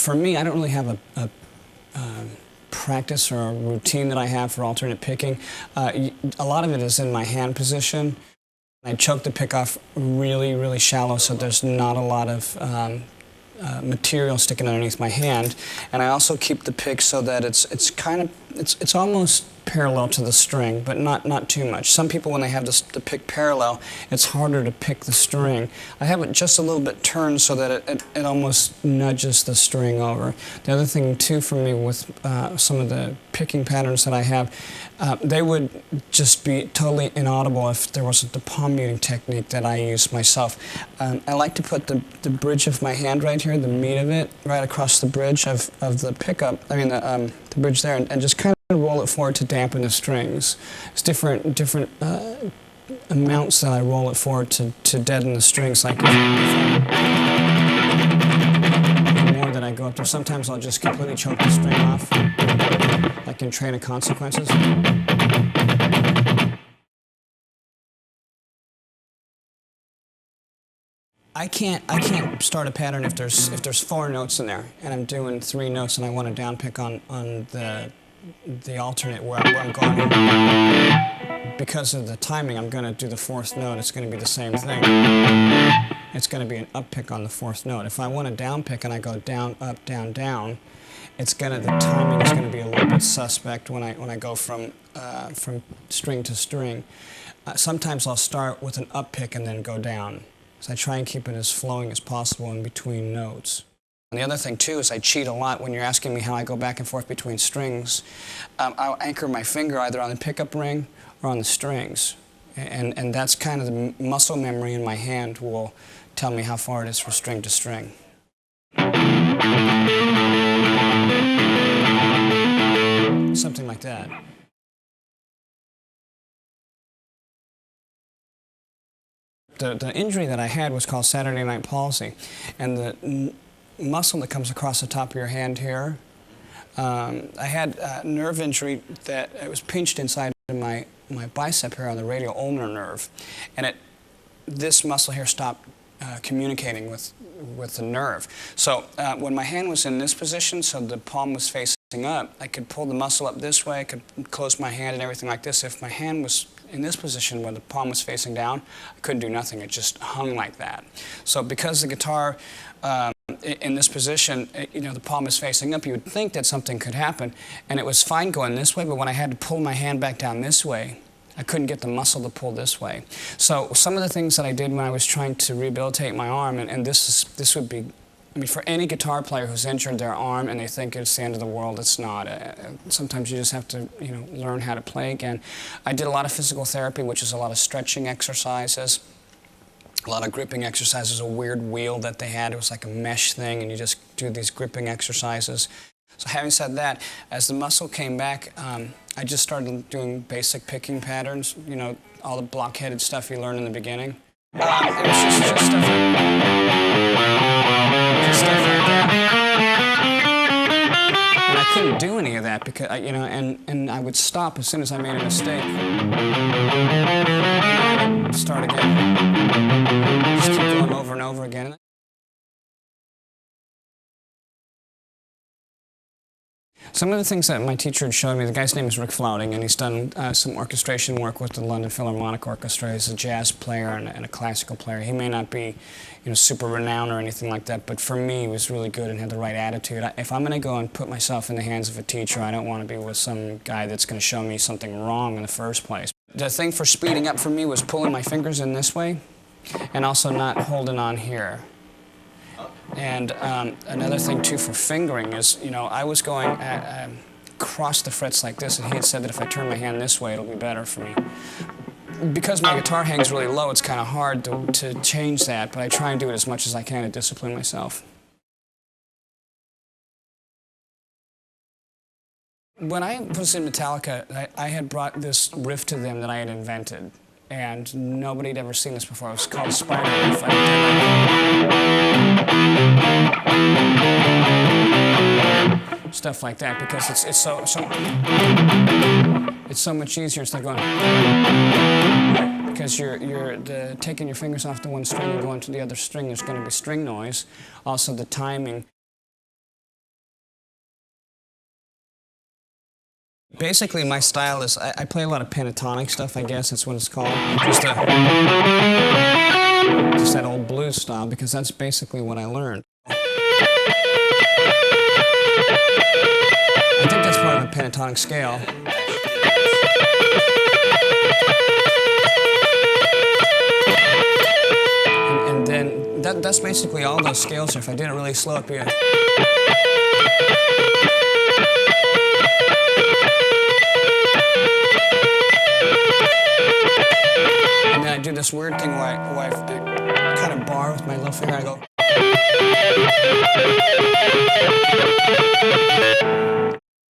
For me, I don't really have a practice or a routine that I have for alternate picking. A lot of it is in my hand position. I choke the pick off really, really shallow so there's not a lot of material sticking underneath my hand, and I also keep the pick so that it's almost parallel to the string, but not too much. Some people, when they have the pick parallel, it's harder to pick the string. I have it just a little bit turned so that it almost nudges the string over. The other thing too for me with some of the picking patterns that I have, they would just be totally inaudible if there wasn't the palm muting technique that I use myself. I like to put the bridge of my hand right here, the meat of it, right across the bridge of the pickup, the bridge there, and just kind of roll it forward to dampen the strings. It's different amounts that I roll it forward to deaden the strings. Like the more that I go up there, sometimes I'll just completely choke the string off, like in Train of Consequences. I can't start a pattern if there's 4 notes in there and I'm doing 3 notes and I want to down pick on the alternate where I'm going. Because of the timing, I'm going to do the 4th note. It's going to be the same thing. It's going to be an up pick on the 4th note. If I want a down pick and I go down, up, down, down, the timing is going to be a little bit suspect when I go from string to string. Sometimes I'll start with an up pick and then go down. So I try and keep it as flowing as possible in between notes. And the other thing too is I cheat a lot when you're asking me how I go back and forth between strings. I'll anchor my finger either on the pickup ring or on the strings. And that's kind of the muscle memory in my hand will tell me how far it is from string to string. Something like that. The injury that I had was called Saturday night palsy, and the muscle that comes across the top of your hand here, I had a nerve injury that it was pinched inside my bicep here on the radial ulnar nerve, and this muscle here stopped communicating with the nerve. So when my hand was in this position, so the palm was facing up, I could pull the muscle up this way, I could close my hand and everything like this. If my hand was in this position where the palm was facing down, I couldn't do nothing. It just hung like that. So because the guitar in this position, the palm is facing up, you would think that something could happen, and it was fine going this way, but when I had to pull my hand back down this way, I couldn't get the muscle to pull this way. So some of the things that I did when I was trying to rehabilitate my arm, and this would be, for any guitar player who's injured their arm and they think it's the end of the world, it's not. Sometimes you just have to, learn how to play again. I did a lot of physical therapy, which is a lot of stretching exercises, a lot of gripping exercises, a weird wheel that they had. It was like a mesh thing, and you just do these gripping exercises. So having said that, as the muscle came back, I just started doing basic picking patterns, all the block-headed stuff you learn in the beginning. It was just stuff like that. And I couldn't do any of that because, and I would stop as soon as I made a mistake. And I'd start again. Just keep going over and over again. Some of the things that my teacher had showed me, the guy's name is Rick Flouting, and he's done some orchestration work with the London Philharmonic Orchestra. He's a jazz player and a classical player. He may not be, super renowned or anything like that, but for me, he was really good and had the right attitude. If I'm going to go and put myself in the hands of a teacher, I don't want to be with some guy that's going to show me something wrong in the first place. The thing for speeding up for me was pulling my fingers in this way and also not holding on here. And another thing, too, for fingering is, I was going across the frets like this, and he had said that if I turn my hand this way, it'll be better for me. Because my guitar hangs really low, it's kind of hard to change that, but I try and do it as much as I can to discipline myself. When I was in Metallica, I had brought this riff to them that I had invented. And nobody had ever seen this before. It was called Spider Riff. Stuff like that, because it's so much easier instead of going, because you're taking your fingers off the one string and going to the other string. There's going to be string noise. Also the timing. Basically, my style is I play a lot of pentatonic stuff, I guess that's what it's called. Just that old blues style, because that's basically what I learned. I think that's part of a pentatonic scale. And then that's basically all those scales are. If I did it really slow up here. And then I do this weird thing where I kind of bar with my little finger. I go.